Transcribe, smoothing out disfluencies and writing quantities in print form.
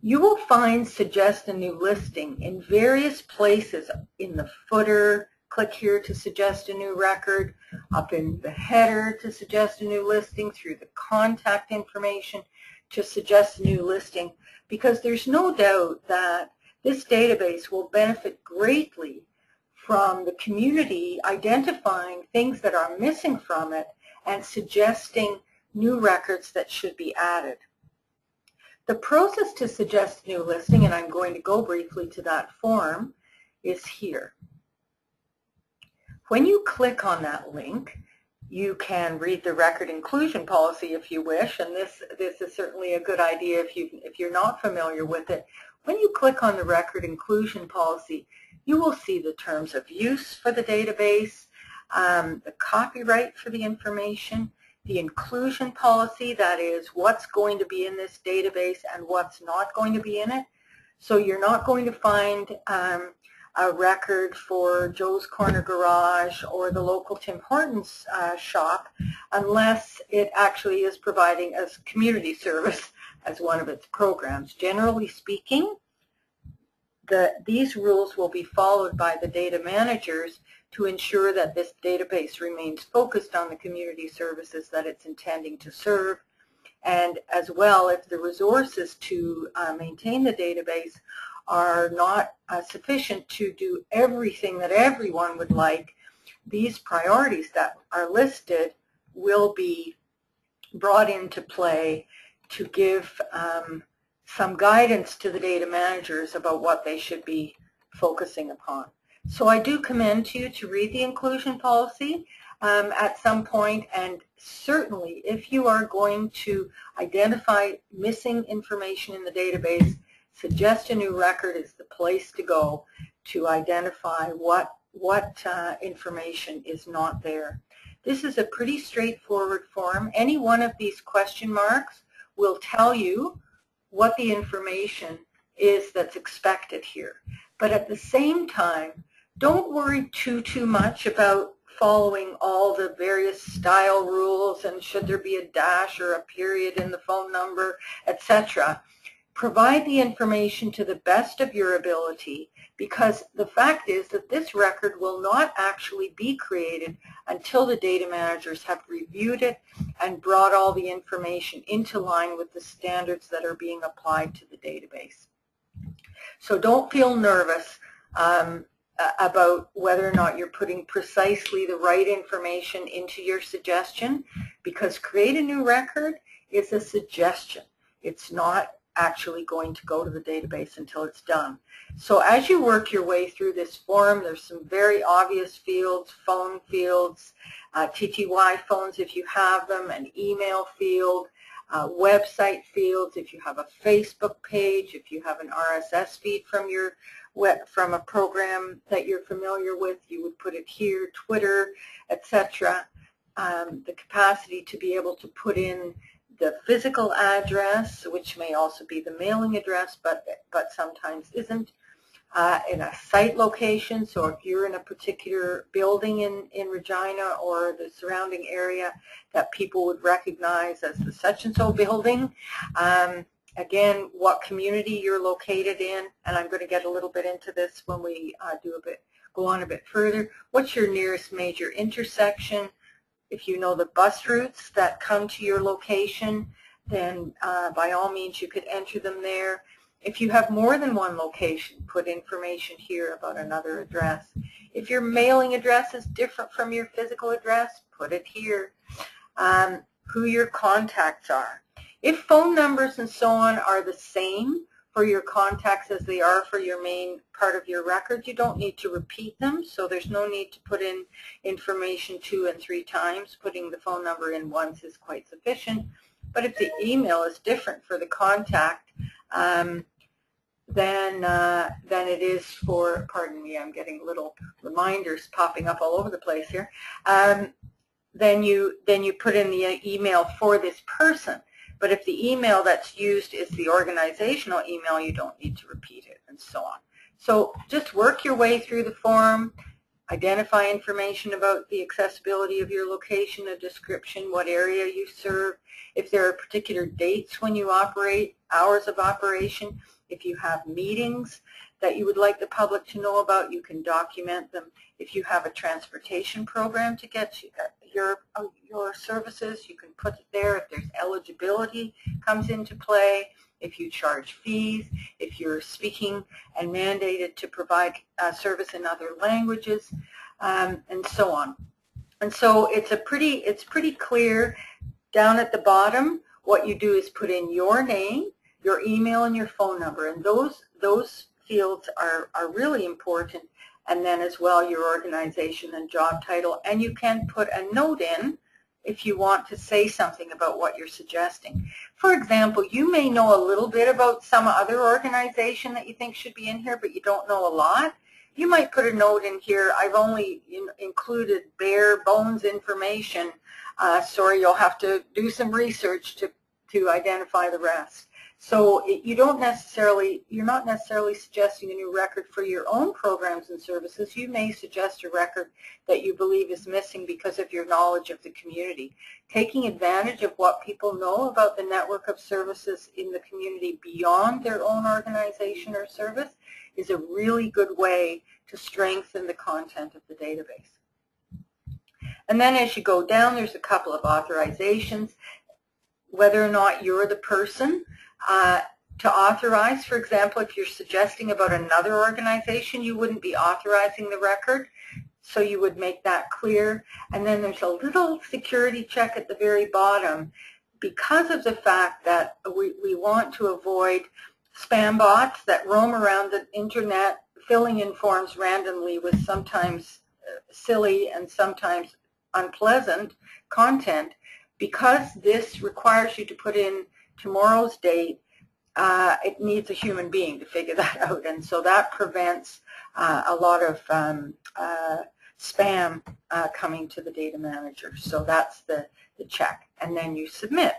You will find Suggest a New Listing in various places in the footer. Click here to suggest a new record, up in the header to suggest a new listing, through the contact information to suggest a new listing, because there's no doubt that this database will benefit greatly from the community identifying things that are missing from it and suggesting new records that should be added. The process to suggest a new listing, and I'm going to go briefly to that form, is here. When you click on that link, you can read the record inclusion policy if you wish, and this is certainly a good idea if you're not familiar with it. When you click on the record inclusion policy, you will see the terms of use for the database, the copyright for the information, the inclusion policy, that is what's going to be in this database and what's not going to be in it. So you're not going to find a record for Joe's Corner Garage or the local Tim Hortons shop unless it actually is providing as community service as one of its programs. Generally speaking, these rules will be followed by the data managers to ensure that this database remains focused on the community services that it's intending to serve. And as well, if the resources to maintain the database are not sufficient to do everything that everyone would like, these priorities that are listed will be brought into play to give some guidance to the data managers about what they should be focusing upon. So I do commend you to read the inclusion policy at some point, and certainly if you are going to identify missing information in the database, Suggest a New Record is the place to go to identify what information is not there. This is a pretty straightforward form. Any one of these question marks will tell you what the information is that's expected here. But at the same time, don't worry too much about following all the various style rules and should there be a dash or a period in the phone number, etc. Provide the information to the best of your ability, because the fact is that this record will not actually be created until the data managers have reviewed it and brought all the information into line with the standards that are being applied to the database. So don't feel nervous about whether or not you're putting precisely the right information into your suggestion, because create a new record is a suggestion. It's not actually going to go to the database until it's done. So as you work your way through this form, there's some very obvious fields, phone fields, TTY phones if you have them, an email field, website fields, if you have a Facebook page, if you have an RSS feed from a program that you're familiar with, you would put it here, Twitter, etc. The capacity to be able to put in the physical address, which may also be the mailing address, but sometimes isn't, in a site location. So if you're in a particular building in Regina or the surrounding area that people would recognize as the such-and-so building, again, what community you're located in, and I'm going to get a little bit into this when we go on a bit further. What's your nearest major intersection? If you know the bus routes that come to your location, then by all means you could enter them there. If you have more than one location, put information here about another address. If your mailing address is different from your physical address, put it here. Who your contacts are. If phone numbers and so on are the same for your contacts as they are for your main part of your record, you don't need to repeat them, so there's no need to put in information 2 and 3 times. Putting the phone number in once is quite sufficient. But if the email is different for the contact, than it is for, pardon me, I'm getting little reminders popping up all over the place here, then you put in the email for this person. But if the email that's used is the organizational email, you don't need to repeat it, and so on. So just work your way through the form. identify information about the accessibility of your location, a description, what area you serve, if there are particular dates when you operate, hours of operation. If you have meetings that you would like the public to know about, you can document them. If you have a transportation program to get your services, you can put it there. If there's eligibility comes into play, if you charge fees, if you're speaking and mandated to provide service in other languages, and so on. And so it's pretty clear down at the bottom. What you do is put in your name, your email, and your phone number, and those fields are really important, and then as well your organization and job title, and you can put a note in if you want to say something about what you're suggesting. For example, you may know a little bit about some other organization that you think should be in here, but you don't know a lot. You might put a note in here, I've only included bare bones information. Sorry, you'll have to do some research to identify the rest. So you're not necessarily suggesting a new record for your own programs and services. You may suggest a record that you believe is missing because of your knowledge of the community. Taking advantage of what people know about the network of services in the community beyond their own organization or service is a really good way to strengthen the content of the database. And then as you go down, there's a couple of authorizations. Whether or not you're the person to authorize. For example, if you're suggesting about another organization, you wouldn't be authorizing the record, so you would make that clear. And then there's a little security check at the very bottom. Because of the fact that we want to avoid spam bots that roam around the internet filling in forms randomly with sometimes silly and sometimes unpleasant content, because this requires you to put in tomorrow's date, it needs a human being to figure that out, and so that prevents a lot of spam coming to the data manager. So that's the check, and then you submit.